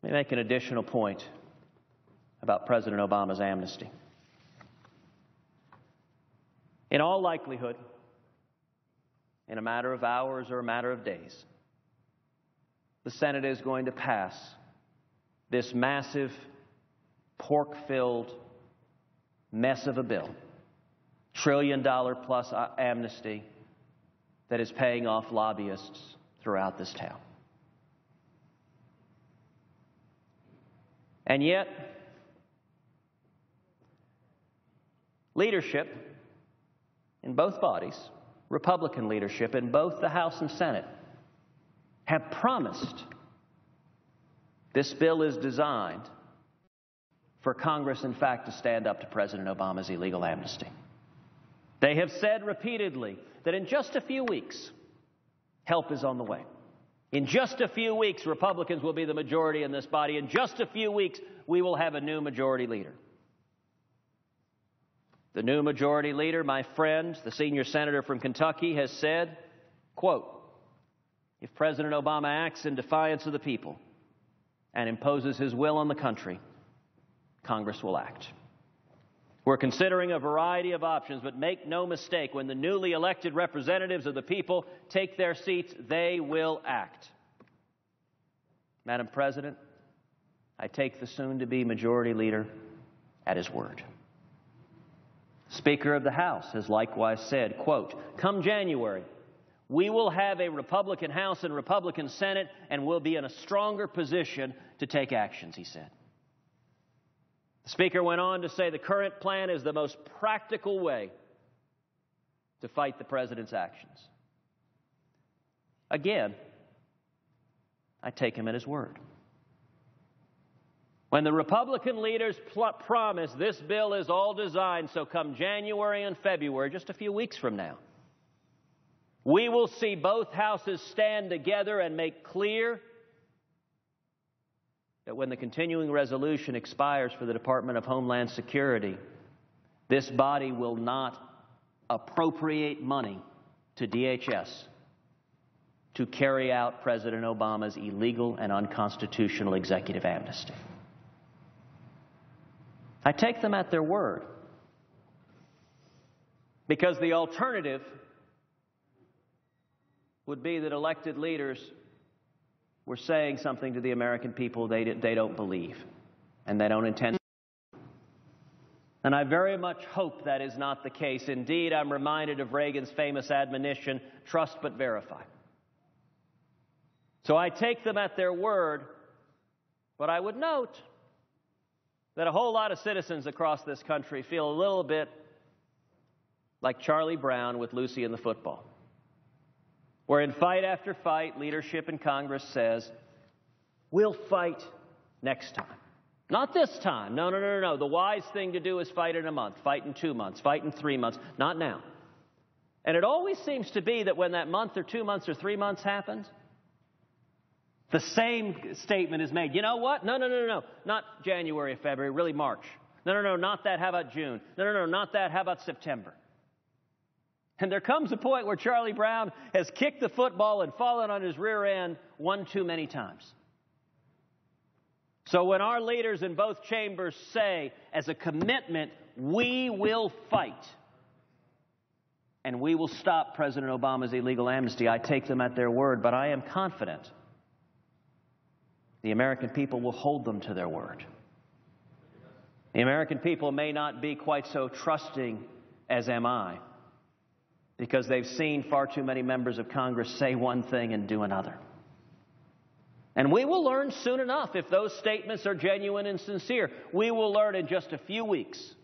Let me make an additional point about President Obama's amnesty. In all likelihood, in a matter of hours or a matter of days, the Senate is going to pass this massive, pork-filled mess of a bill, trillion-dollar-plus amnesty that is paying off lobbyists throughout this town. And yet, leadership in both bodies, Republican leadership in both the House and Senate, have promised this bill is designed for Congress, in fact, to stand up to President Obama's illegal amnesty. They have said repeatedly that in just a few weeks, help is on the way. In just a few weeks, Republicans will be the majority in this body. In just a few weeks, we will have a new majority leader. The new majority leader, my friend, the senior senator from Kentucky, has said, quote, "If President Obama acts in defiance of the people and imposes his will on the country, Congress will act. We're considering a variety of options, but make no mistake, when the newly elected representatives of the people take their seats, they will act." Madam President, I take the soon-to-be majority leader at his word. Speaker of the House has likewise said, quote, "Come January, we will have a Republican House and Republican Senate and will be in a stronger position to take actions," he said. The Speaker went on to say the current plan is the most practical way to fight the President's actions. Again, I take him at his word. When the Republican leaders promise this bill is all designed so come January and February, just a few weeks from now, we will see both houses stand together and make clear that when the continuing resolution expires for the Department of Homeland Security, this body will not appropriate money to DHS to carry out President Obama's illegal and unconstitutional executive amnesty. I take them at their word, because the alternative would be that elected leaders were saying something to the American people they don't believe and they don't intend to. And I very much hope that is not the case. Indeed, I'm reminded of Reagan's famous admonition, trust but verify. So I take them at their word, but I would note that a whole lot of citizens across this country feel a little bit like Charlie Brown with Lucy and the football, where in fight after fight, leadership in Congress says, we'll fight next time. Not this time. No. The wise thing to do is fight in a month, fight in 2 months, fight in 3 months. Not now. And it always seems to be that when that month or 2 months or 3 months happens, the same statement is made. You know what? No. Not January or February, really March. No, not that. How about June? No, not that. How about September? And there comes a point where Charlie Brown has kicked the football and fallen on his rear end one too many times. So when our leaders in both chambers say, as a commitment, we will fight and we will stop President Obama's illegal amnesty, I take them at their word, but I am confident the American people will hold them to their word. The American people may not be quite so trusting as am I, because they've seen far too many members of Congress say one thing and do another. And we will learn soon enough if those statements are genuine and sincere. We will learn in just a few weeks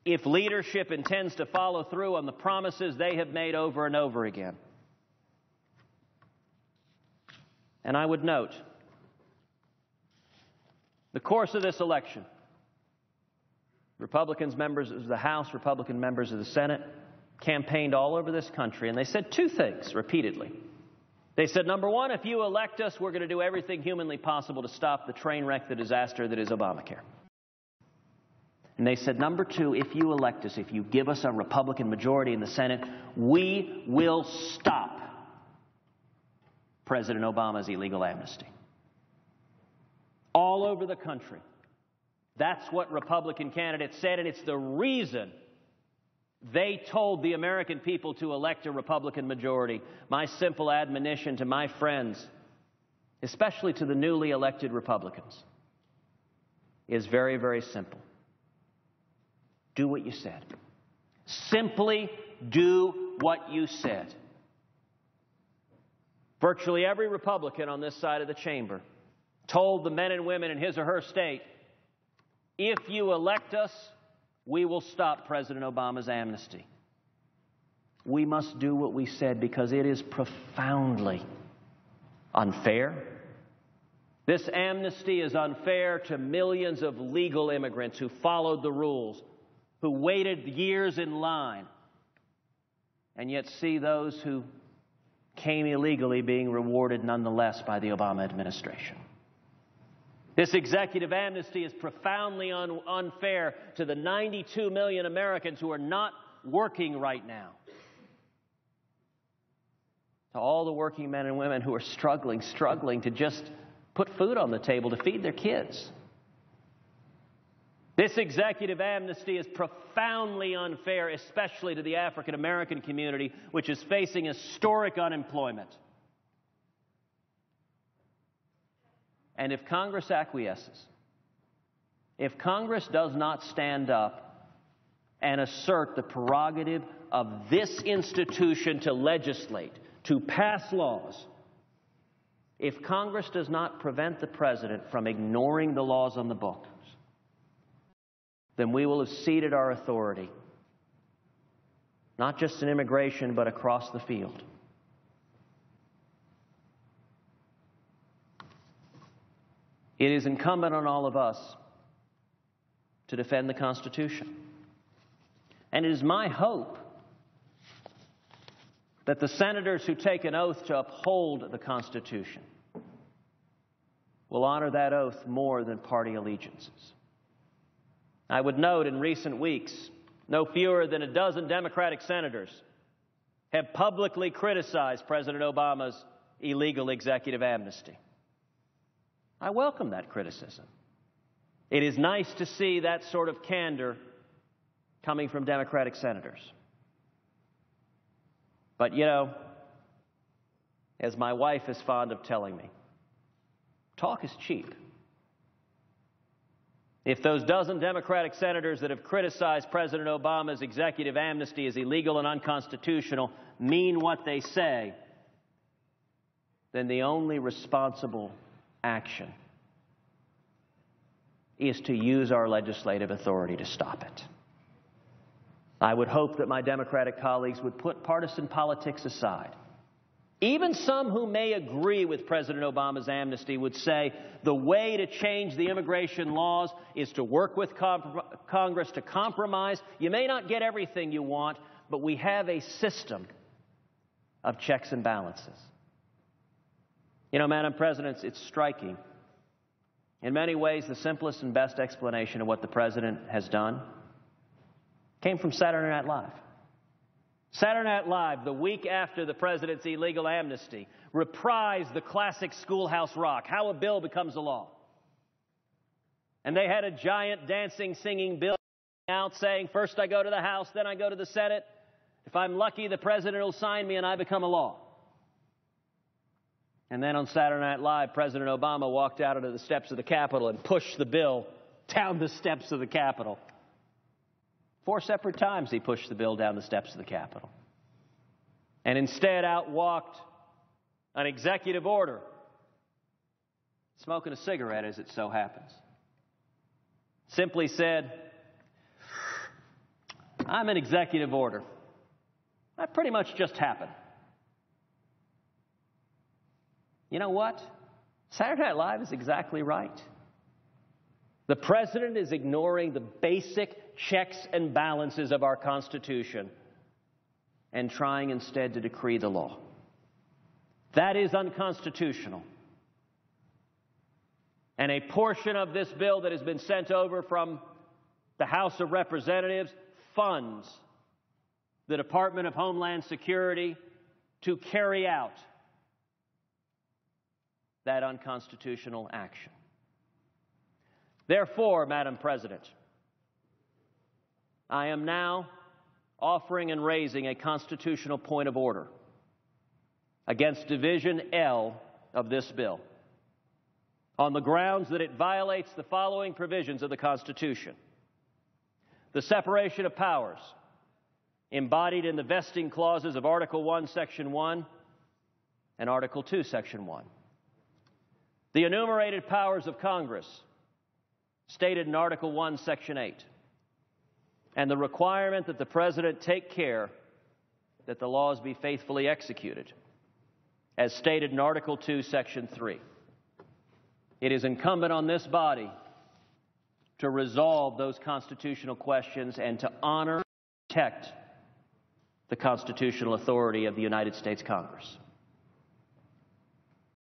if leadership intends to follow through on the promises they have made over and over again. And I would note, the course of this election, Republicans, members of the House, Republican members of the Senate, campaigned all over this country, and they said two things repeatedly. They said, number one, if you elect us, we're going to do everything humanly possible to stop the train wreck, the disaster that is Obamacare. And they said, number two, if you elect us, if you give us a Republican majority in the Senate, we will stop President Obama's illegal amnesty. all over the country. That's what Republican candidates said, and it's the reason they told the American people to elect a Republican majority. My simple admonition to my friends, especially to the newly elected Republicans, is very, very simple. Do what you said. Simply do what you said. Virtually every Republican on this side of the chamber told the men and women in his or her state, if you elect us, we will stop President Obama's amnesty. We must do what we said because it is profoundly unfair. This amnesty is unfair to millions of legal immigrants who followed the rules, who waited years in line, and yet see those who came illegally being rewarded nonetheless by the Obama administration. This executive amnesty is profoundly unfair to the 92 million Americans who are not working right now. To all the working men and women who are struggling to just put food on the table to feed their kids. This executive amnesty is profoundly unfair, especially to the African American community, which is facing historic unemployment. And if Congress acquiesces, if Congress does not stand up and assert the prerogative of this institution to legislate, to pass laws, if Congress does not prevent the President from ignoring the laws on the books, then we will have ceded our authority, not just in immigration, but across the field. It is incumbent on all of us to defend the Constitution. And it is my hope that the senators who take an oath to uphold the Constitution will honor that oath more than party allegiances. I would note in recent weeks, no fewer than a dozen Democratic senators have publicly criticized President Obama's illegal executive amnesty. I welcome that criticism. It is nice to see that sort of candor coming from Democratic senators. But, you know, as my wife is fond of telling me, talk is cheap. If those dozen Democratic senators that have criticized President Obama's executive amnesty as illegal and unconstitutional mean what they say, then the only responsible action is to use our legislative authority to stop it. I would hope that my Democratic colleagues would put partisan politics aside. Even some who may agree with President Obama's amnesty would say the way to change the immigration laws is to work with Congress to compromise. You may not get everything you want, but we have a system of checks and balances. You know, Madam President, it's striking. In many ways, the simplest and best explanation of what the President has done came from Saturday Night Live. Saturday Night Live, the week after the President's illegal amnesty, reprised the classic Schoolhouse Rock, How a Bill Becomes a Law. And they had a giant dancing, singing bill out saying, first I go to the House, then I go to the Senate. If I'm lucky, the President will sign me and I become a law. And then on Saturday Night Live, President Obama walked out onto the steps of the Capitol and pushed the bill down the steps of the Capitol. 4 separate times he pushed the bill down the steps of the Capitol. And instead out walked an executive order, smoking a cigarette as it so happens. Simply said, I'm an executive order. That pretty much just happened. You know what? Saturday Night Live is exactly right. The President is ignoring the basic checks and balances of our Constitution and trying instead to decree the law. That is unconstitutional. And a portion of this bill that has been sent over from the House of Representatives funds the Department of Homeland Security to carry out that unconstitutional action. Therefore, Madam President, I am now offering and raising a constitutional point of order against Division L of this bill on the grounds that it violates the following provisions of the Constitution: the separation of powers embodied in the vesting clauses of Article 1, Section 1 and Article 2, Section 1, the enumerated powers of Congress stated in Article 1, Section 8, and the requirement that the President take care that the laws be faithfully executed, as stated in Article 2, Section 3. It is incumbent on this body to resolve those constitutional questions and to honor and protect the constitutional authority of the United States Congress.